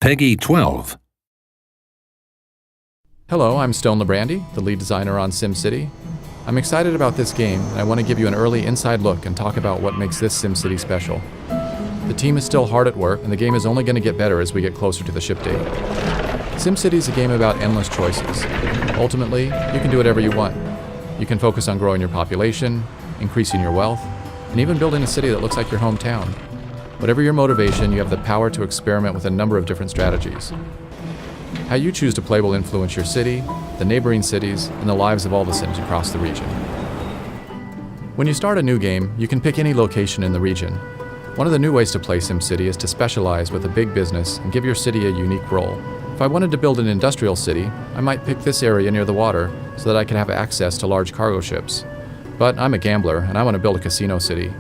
Peggy 12. Hello, I'm Stone Labrandy, the lead designer on SimCity. I'm excited about this game, and I want to give you an early inside look and talk about what makes this SimCity special. The team is still hard at work, and the game is only going to get better as we get closer to the ship date. SimCity is a game about endless choices. Ultimately, you can do whatever you want. You can focus on growing your population, increasing your wealth, and even building a city that looks like your hometown. Whatever your motivation, you have the power to experiment with a number of different strategies. How you choose to play will influence your city, the neighboring cities, and the lives of all the Sims across the region. When you start a new game, you can pick any location in the region. One of the new ways to play SimCity is to specialize with a big business and give your city a unique role. If I wanted to build an industrial city, I might pick this area near the water so that I could have access to large cargo ships. But I'm a gambler and I want to build a casino city.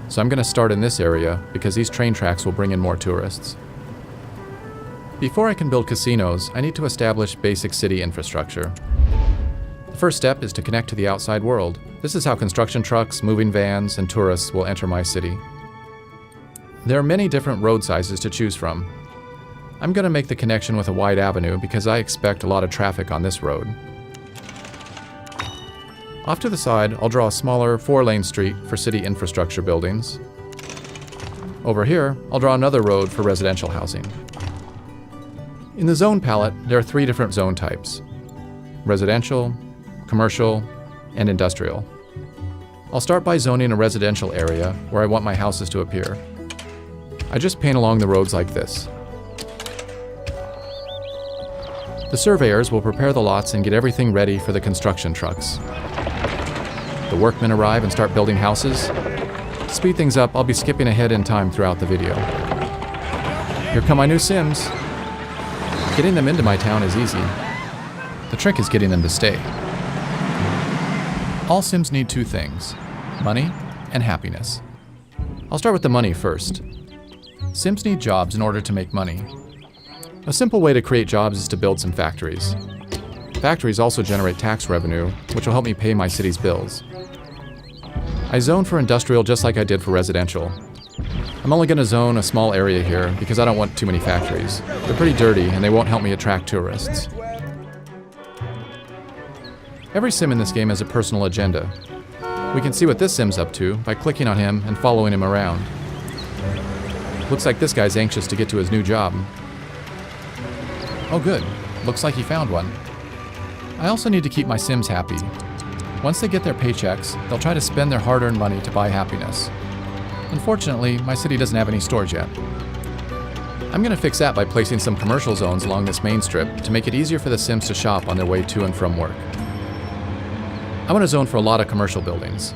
So I'm going to start in this area because these train tracks will bring in more tourists. Before I can build casinos, I need to establish basic city infrastructure. The first step is to connect to the outside world. This is how construction trucks, moving vans, and tourists will enter my city. There are many different road sizes to choose from. I'm going to make the connection with a wide avenue because I expect a lot of traffic on this road. Off to the side, I'll draw a smaller 4-lane street for city infrastructure buildings. Over here, I'll draw another road for residential housing. In the zone palette, there are 3 different zone types: residential, commercial, and industrial. I'll start by zoning a residential area where I want my houses to appear. I just paint along the roads like this. The surveyors will prepare the lots and get everything ready for the construction trucks. The workmen arrive and start building houses. To speed things up, I'll be skipping ahead in time throughout the video. Here come my new Sims. Getting them into my town is easy. The trick is getting them to stay. All Sims need 2 things: money and happiness. I'll start with the money first. Sims need jobs in order to make money. A simple way to create jobs is to build some factories. Factories also generate tax revenue, which will help me pay my city's bills. I zone for industrial just like I did for residential. I'm only going to zone a small area here because I don't want too many factories. They're pretty dirty and they won't help me attract tourists. Every Sim in this game has a personal agenda. We can see what this Sim's up to by clicking on him and following him around. Looks like this guy's anxious to get to his new job. Oh good, looks like he found one. I also need to keep my Sims happy. Once they get their paychecks, they'll try to spend their hard-earned money to buy happiness. Unfortunately, my city doesn't have any stores yet. I'm going to fix that by placing some commercial zones along this main strip to make it easier for the Sims to shop on their way to and from work. I want to zone for a lot of commercial buildings.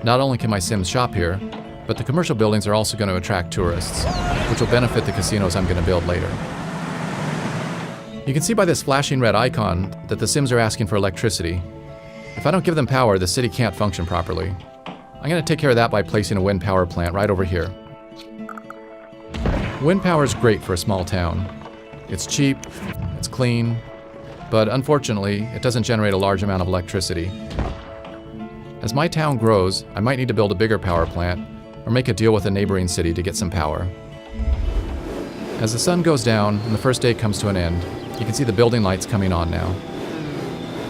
Not only can my Sims shop here, but the commercial buildings are also going to attract tourists, which will benefit the casinos I'm going to build later. You can see by this flashing red icon that the Sims are asking for electricity. If I don't give them power, the city can't function properly. I'm going to take care of that by placing a wind power plant right over here. Wind power is great for a small town. It's cheap, it's clean, but unfortunately, it doesn't generate a large amount of electricity. As my town grows, I might need to build a bigger power plant or make a deal with a neighboring city to get some power. As the sun goes down and the first day comes to an end, you can see the building lights coming on now.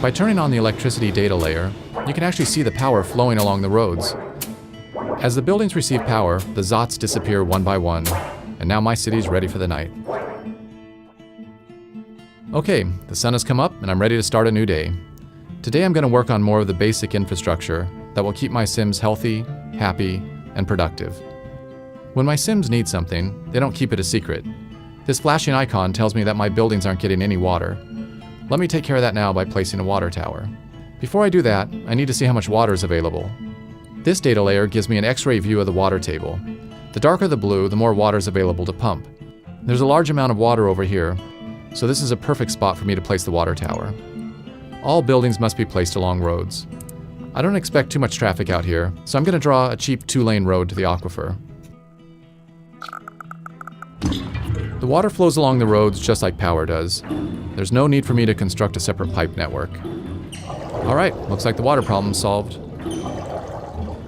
By turning on the electricity data layer, you can actually see the power flowing along the roads. As the buildings receive power, the Zots disappear one by one, and now my city's ready for the night. Okay, the sun has come up and I'm ready to start a new day. Today I'm going to work on more of the basic infrastructure that will keep my Sims healthy, happy, and productive. When my Sims need something, they don't keep it a secret. This flashing icon tells me that my buildings aren't getting any water. Let me take care of that now by placing a water tower. Before I do that, I need to see how much water is available. This data layer gives me an X-ray view of the water table. The darker the blue, the more water is available to pump. There's a large amount of water over here, so this is a perfect spot for me to place the water tower. All buildings must be placed along roads. I don't expect too much traffic out here, so I'm going to draw a cheap 2-lane road to the aquifer. The water flows along the roads just like power does. There's no need for me to construct a separate pipe network. Alright, looks like the water problem's solved.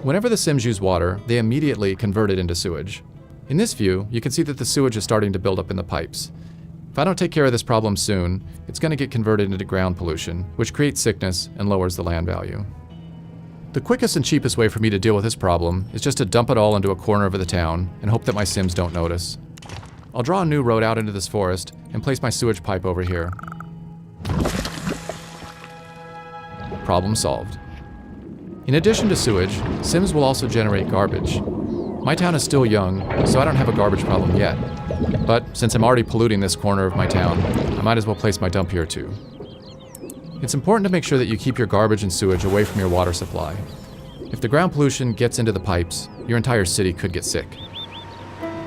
Whenever the Sims use water, they immediately convert it into sewage. In this view, you can see that the sewage is starting to build up in the pipes. If I don't take care of this problem soon, it's going to get converted into ground pollution, which creates sickness and lowers the land value. The quickest and cheapest way for me to deal with this problem is just to dump it all into a corner of the town and hope that my Sims don't notice. I'll draw a new road out into this forest and place my sewage pipe over here. Problem solved. In addition to sewage, Sims will also generate garbage. My town is still young, so I don't have a garbage problem yet. But since I'm already polluting this corner of my town, I might as well place my dump here too. It's important to make sure that you keep your garbage and sewage away from your water supply. If the ground pollution gets into the pipes, your entire city could get sick.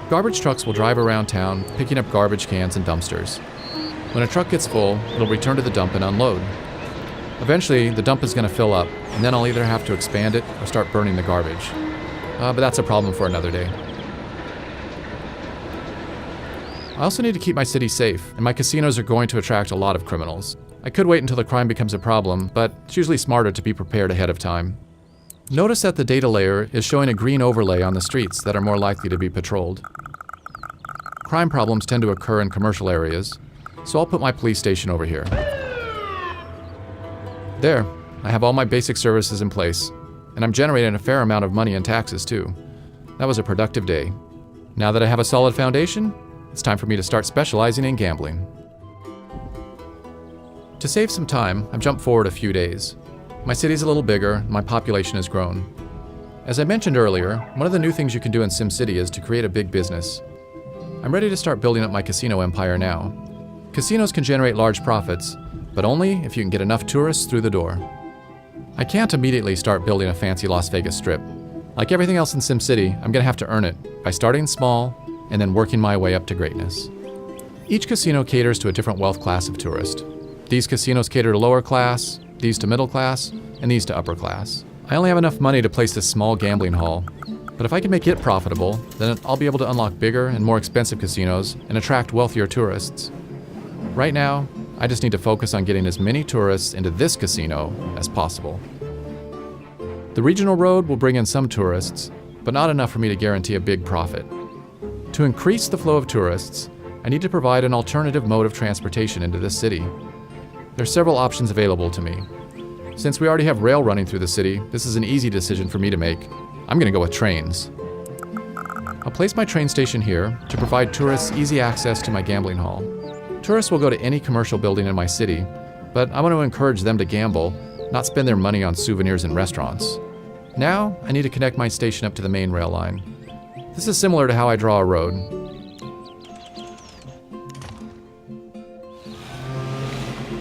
Garbage trucks will drive around town, picking up garbage cans and dumpsters. When a truck gets full, it'll return to the dump and unload. Eventually, the dump is going to fill up, and then I'll either have to expand it or start burning the garbage. But that's a problem for another day. I also need to keep my city safe, and my casinos are going to attract a lot of criminals. I could wait until the crime becomes a problem, but it's usually smarter to be prepared ahead of time. Notice that the data layer is showing a green overlay on the streets that are more likely to be patrolled. Crime problems tend to occur in commercial areas, so I'll put my police station over here. There, I have all my basic services in place, and I'm generating a fair amount of money in taxes too. That was a productive day. Now that I have a solid foundation, it's time for me to start specializing in gambling. To save some time, I've jumped forward a few days. My city's a little bigger, and my population has grown. As I mentioned earlier, one of the new things you can do in SimCity is to create a big business. I'm ready to start building up my casino empire now. Casinos can generate large profits, but only if you can get enough tourists through the door. I can't immediately start building a fancy Las Vegas strip. Like everything else in SimCity, I'm going to have to earn it by starting small and then working my way up to greatness. Each casino caters to a different wealth class of tourist. These casinos cater to lower class, these to middle class, and these to upper class. I only have enough money to place this small gambling hall, but if I can make it profitable, then I'll be able to unlock bigger and more expensive casinos and attract wealthier tourists. Right now, I just need to focus on getting as many tourists into this casino as possible. The regional road will bring in some tourists, but not enough for me to guarantee a big profit. To increase the flow of tourists, I need to provide an alternative mode of transportation into this city. There are several options available to me. Since we already have rail running through the city, this is an easy decision for me to make. I'm going to go with trains. I'll place my train station here to provide tourists easy access to my gambling hall. Tourists will go to any commercial building in my city, but I want to encourage them to gamble, not spend their money on souvenirs and restaurants. Now, I need to connect my station up to the main rail line. This is similar to how I draw a road.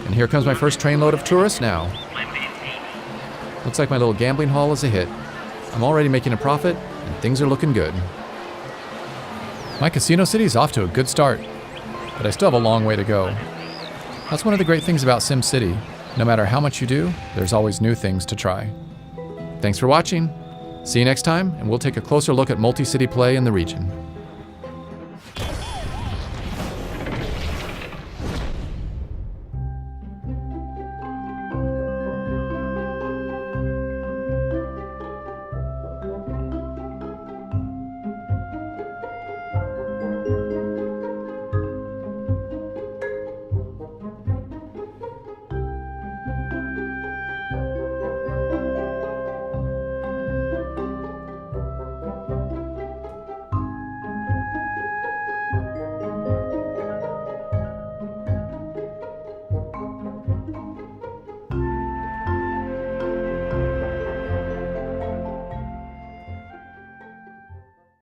And here comes my first trainload of tourists now. Looks like my little gambling hall is a hit. I'm already making a profit, and things are looking good. My casino city is off to a good start, but I still have a long way to go. That's one of the great things about SimCity. No matter how much you do, there's always new things to try. Thanks for watching. See you next time, and we'll take a closer look at multi-city play in the region.